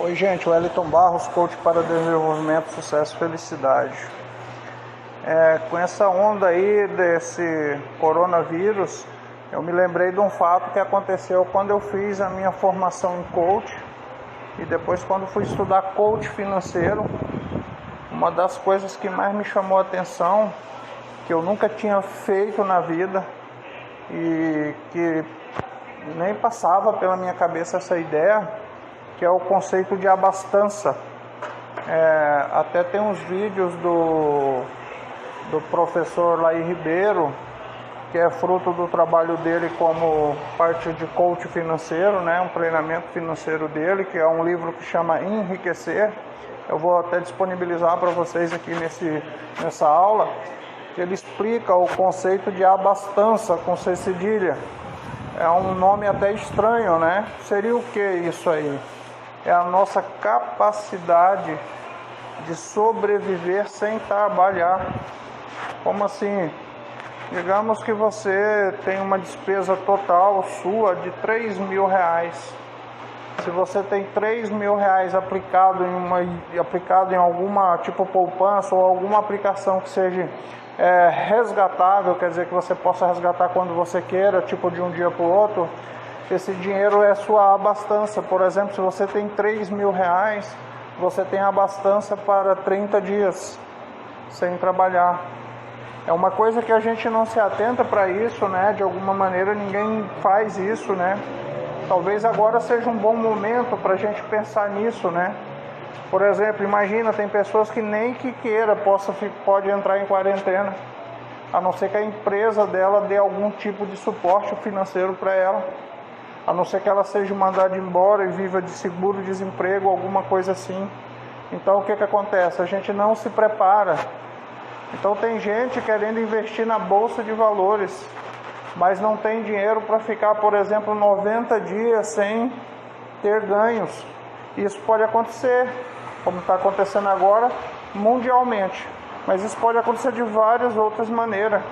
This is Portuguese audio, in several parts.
Oi gente, Wellington Barros, coach para desenvolvimento, sucesso e felicidade. Com essa onda aí desse coronavírus, eu me lembrei de um fato que aconteceu quando eu fiz a minha formação em coach e depois quando fui estudar coach financeiro. Uma das coisas que mais me chamou a atenção, que eu nunca tinha feito na vida e que nem passava pela minha cabeça essa ideia, que é o conceito de abastança. Até tem uns vídeos do professor Laí Ribeiro, que é fruto do trabalho dele como parte de coach financeiro, né? Um treinamento financeiro dele, que é um livro que chama Enriquecer. Eu vou até disponibilizar para vocês aqui nessa aula, que ele explica o conceito de abastança com C cedilha. É um nome até estranho, né? Seria o que isso aí? É a nossa capacidade de sobreviver sem trabalhar. Como assim? Digamos que você tem uma despesa total sua de R$3.000. Se você tem R$3.000 aplicado em alguma tipo poupança ou alguma aplicação que seja resgatável, quer dizer que você possa resgatar quando você queira, tipo de um dia para o outro, esse dinheiro é sua abastança. Por exemplo, se você tem R$3.000, você tem abastança para 30 dias sem trabalhar. É uma coisa que a gente não se atenta para isso, né? De alguma maneira ninguém faz isso, né? Talvez agora seja um bom momento para a gente pensar nisso, né? Por exemplo, imagina, tem pessoas que nem que queira pode entrar em quarentena, a não ser que a empresa dela dê algum tipo de suporte financeiro para ela, a não ser que ela seja mandada embora e viva de seguro-desemprego, alguma coisa assim. Então o que acontece? A gente não se prepara. Então tem gente querendo investir na bolsa de valores, mas não tem dinheiro para ficar, por exemplo, 90 dias sem ter ganhos. Isso pode acontecer, como está acontecendo agora, mundialmente. Mas isso pode acontecer de várias outras maneiras.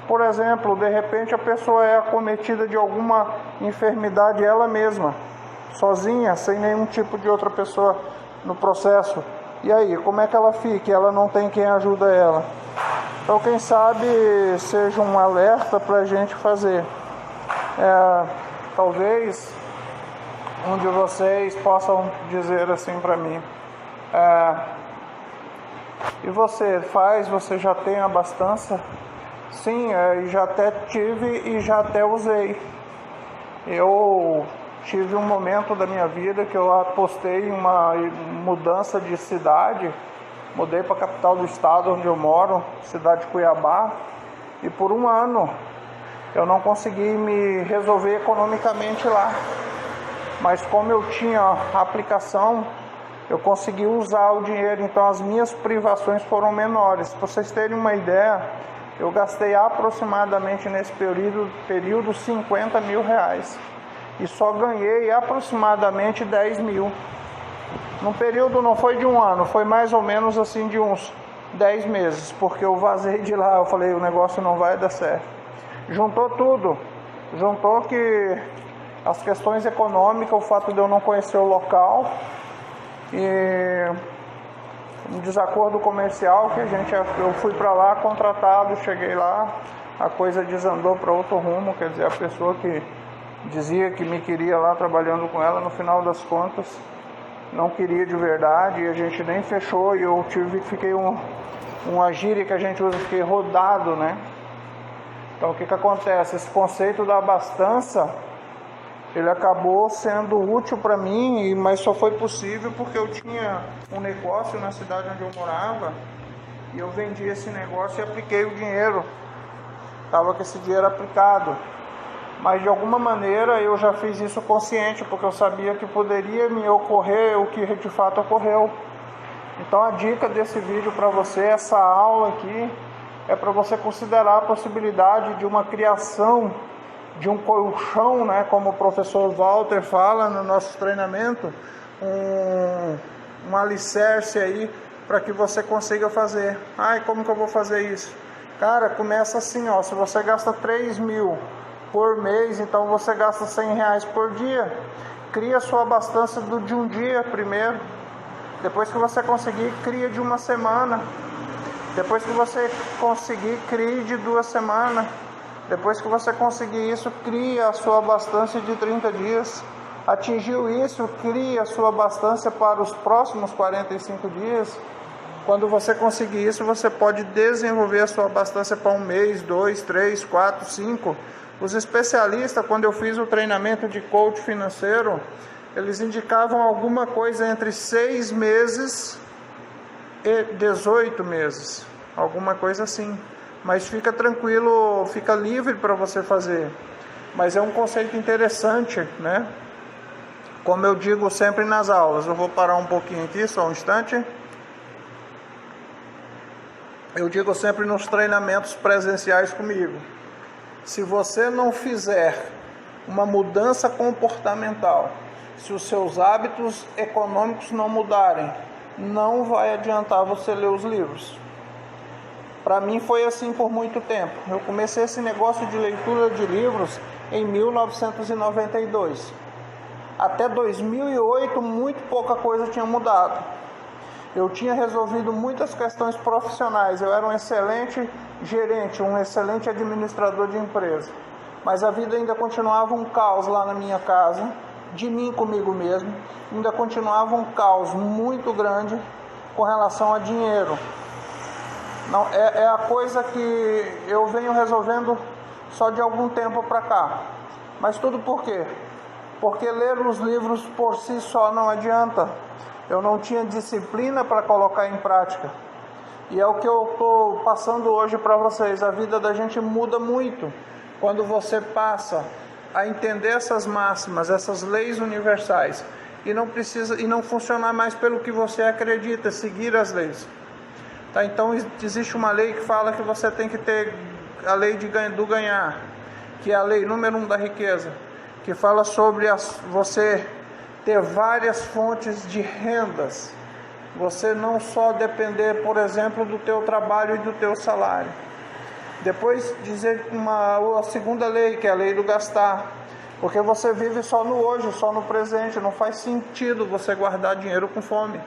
Por exemplo, de repente a pessoa é acometida de alguma enfermidade ela mesma, sozinha, sem nenhum tipo de outra pessoa no processo. E aí, como é que ela fica? Ela não tem quem ajuda ela. Então, quem sabe seja um alerta para a gente fazer. Talvez um de vocês possam dizer assim para mim: e você já tem abastança? Sim, já até tive e já até usei. Eu tive um momento da minha vida que eu apostei em uma mudança de cidade. Mudei para a capital do estado onde eu moro, cidade de Cuiabá, e por um ano eu não consegui me resolver economicamente lá. Mas como eu tinha a aplicação, eu consegui usar o dinheiro, então as minhas privações foram menores. Para vocês terem uma ideia, eu gastei aproximadamente nesse período R$50.000 e só ganhei aproximadamente 10 mil. Num período não foi de um ano, foi mais ou menos assim de uns 10 meses, porque eu vazei de lá, eu falei, o negócio não vai dar certo. Juntou tudo, juntou que as questões econômicas, o fato de eu não conhecer o local e um desacordo comercial que eu fui para lá contratado, cheguei lá, a coisa desandou para outro rumo, quer dizer, a pessoa que dizia que me queria lá trabalhando com ela, no final das contas não queria de verdade, e a gente nem fechou, e eu fiquei uma gíria que a gente usa, fiquei rodado, né? Então o que acontece? Esse conceito da abastança, ele acabou sendo útil para mim, mas só foi possível porque eu tinha um negócio na cidade onde eu morava, e eu vendi esse negócio e apliquei o dinheiro, estava com esse dinheiro aplicado. Mas de alguma maneira eu já fiz isso consciente, porque eu sabia que poderia me ocorrer o que de fato ocorreu. Então a dica desse vídeo para você, essa aula aqui, é para você considerar a possibilidade de uma criação de um colchão, né, como o professor Walter fala no nosso treinamento, um alicerce aí para que você consiga fazer. Como que eu vou fazer isso? Cara, começa assim, ó, se você gasta 3 mil por mês, então você gasta R$100 por dia. cria a sua abastança de um dia primeiro. Depois que você conseguir, cria de uma semana. Depois que você conseguir, crie de 2 semanas. Depois que você conseguir isso, cria a sua abastança de 30 dias. Atingiu isso, cria a sua abastança para os próximos 45 dias. Quando você conseguir isso, você pode desenvolver a sua abastança para 1 mês, 2, 3, 4, 5. Os especialistas, quando eu fiz o treinamento de coach financeiro, eles indicavam alguma coisa entre 6 meses e 18 meses. Alguma coisa assim. Mas fica tranquilo, fica livre para você fazer. Mas é um conceito interessante, né? Como eu digo sempre nas aulas, eu vou parar um pouquinho aqui, só um instante. Eu digo sempre nos treinamentos presenciais comigo. Se você não fizer uma mudança comportamental, se os seus hábitos econômicos não mudarem, não vai adiantar você ler os livros. Para mim foi assim por muito tempo. Eu comecei esse negócio de leitura de livros em 1992. Até 2008, muito pouca coisa tinha mudado. Eu tinha resolvido muitas questões profissionais. Eu era um excelente gerente, um excelente administrador de empresa. Mas a vida ainda continuava um caos lá na minha casa, de mim comigo mesmo. Ainda continuava um caos muito grande com relação a dinheiro. Não, é a coisa que eu venho resolvendo só de algum tempo para cá. Mas tudo por quê? Porque ler os livros por si só não adianta. Eu não tinha disciplina para colocar em prática. E é o que eu estou passando hoje para vocês. A vida da gente muda muito quando você passa a entender essas máximas, essas leis universais, e não funcionar mais pelo que você acredita, seguir as leis. Tá? Então existe uma lei que fala que você tem que ter a lei do ganhar, que é a lei número 1 da riqueza, que fala sobre você ter várias fontes de rendas. Você não só depender, por exemplo, do teu trabalho e do teu salário. Depois dizer a segunda lei, que é a lei do gastar. Porque você vive só no hoje, só no presente. Não faz sentido você guardar dinheiro com fome.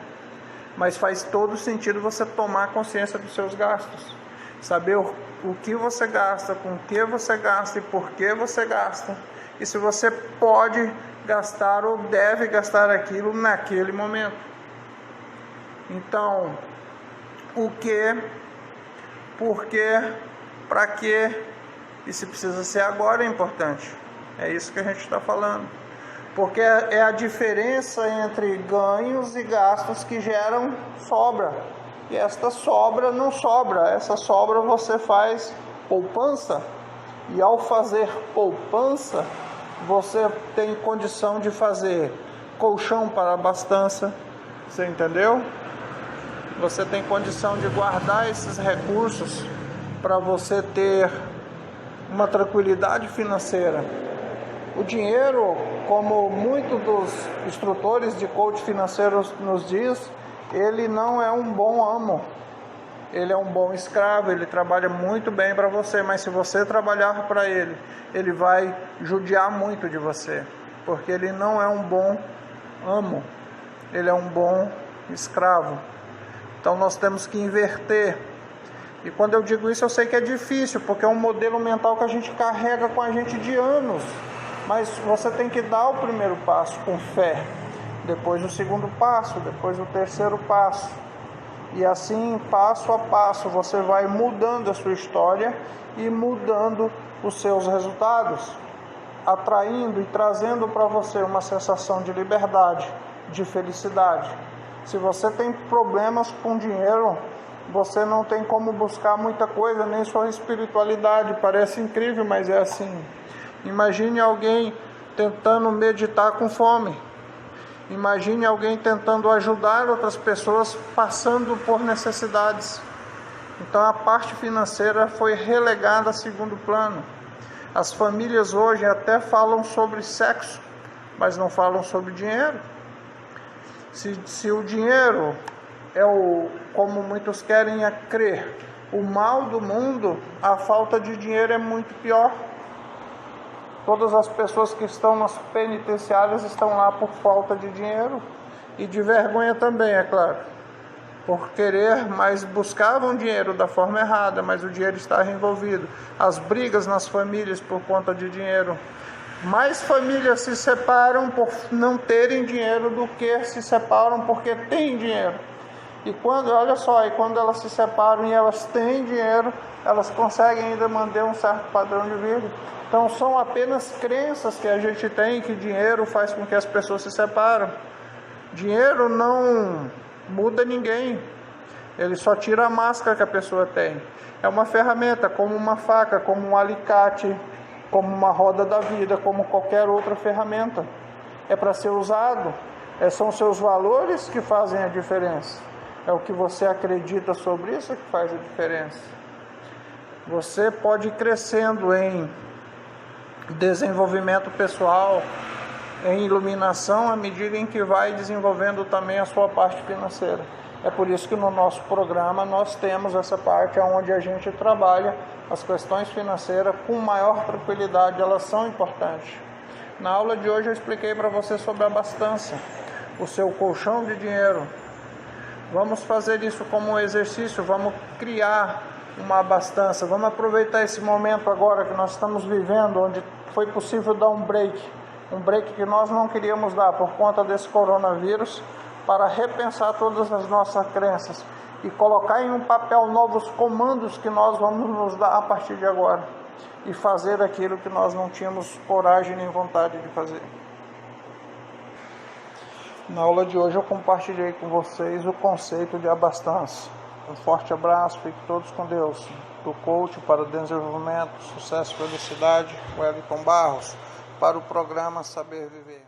Mas faz todo sentido você tomar consciência dos seus gastos. Saber o que você gasta, com o que você gasta e por que você gasta. E se você pode gastar ou deve gastar aquilo naquele momento. Então, o que, por que, para que, e se precisa ser agora é importante. É isso que a gente está falando. Porque é a diferença entre ganhos e gastos que geram sobra. E esta sobra não sobra. Essa sobra você faz poupança. E ao fazer poupança, você tem condição de fazer colchão para abastança. Você entendeu? Você tem condição de guardar esses recursos para você ter uma tranquilidade financeira. O dinheiro, como muitos dos instrutores de coach financeiro nos diz, ele não é um bom amo. Ele é um bom escravo, ele trabalha muito bem para você, mas se você trabalhar para ele, ele vai judiar muito de você, porque ele não é um bom amo, ele é um bom escravo. Então nós temos que inverter. E quando eu digo isso, eu sei que é difícil, porque é um modelo mental que a gente carrega com a gente de anos. Mas você tem que dar o primeiro passo com fé, depois o segundo passo, depois o terceiro passo. E assim, passo a passo, você vai mudando a sua história e mudando os seus resultados, atraindo e trazendo para você uma sensação de liberdade, de felicidade. Se você tem problemas com dinheiro, você não tem como buscar muita coisa, nem sua espiritualidade. Parece incrível, mas é assim. Imagine alguém tentando meditar com fome. Imagine alguém tentando ajudar outras pessoas passando por necessidades. Então a parte financeira foi relegada a segundo plano. As famílias hoje até falam sobre sexo, mas não falam sobre dinheiro. Se o dinheiro é como muitos querem crer, o mal do mundo, a falta de dinheiro é muito pior. Todas as pessoas que estão nas penitenciárias estão lá por falta de dinheiro e de vergonha também, é claro, por querer, mas buscavam dinheiro da forma errada, mas o dinheiro está envolvido. As brigas nas famílias por conta de dinheiro. Mais famílias se separam por não terem dinheiro do que se separam porque têm dinheiro. E quando elas se separam e elas têm dinheiro, elas conseguem ainda manter um certo padrão de vida. Então são apenas crenças que a gente tem que dinheiro faz com que as pessoas se separam. Dinheiro não muda ninguém, ele só tira a máscara que a pessoa tem. É uma ferramenta, como uma faca, como um alicate, como uma roda da vida, como qualquer outra ferramenta. É para ser usado, são seus valores que fazem a diferença. É o que você acredita sobre isso que faz a diferença. Você pode ir crescendo em desenvolvimento pessoal, em iluminação, à medida em que vai desenvolvendo também a sua parte financeira. É por isso que no nosso programa nós temos essa parte onde a gente trabalha as questões financeiras com maior tranquilidade, elas são importantes. Na aula de hoje eu expliquei para você sobre a abastança, o seu colchão de dinheiro. Vamos fazer isso como um exercício, vamos criar uma abastança, vamos aproveitar esse momento agora que nós estamos vivendo, onde foi possível dar um break que nós não queríamos dar por conta desse coronavírus, para repensar todas as nossas crenças e colocar em um papel novos comandos que nós vamos nos dar a partir de agora e fazer aquilo que nós não tínhamos coragem nem vontade de fazer. Na aula de hoje eu compartilhei com vocês o conceito de abastança. Um forte abraço, fiquem todos com Deus. Do coach para desenvolvimento, sucesso e felicidade, Wellington Barros, para o programa Saber Viver.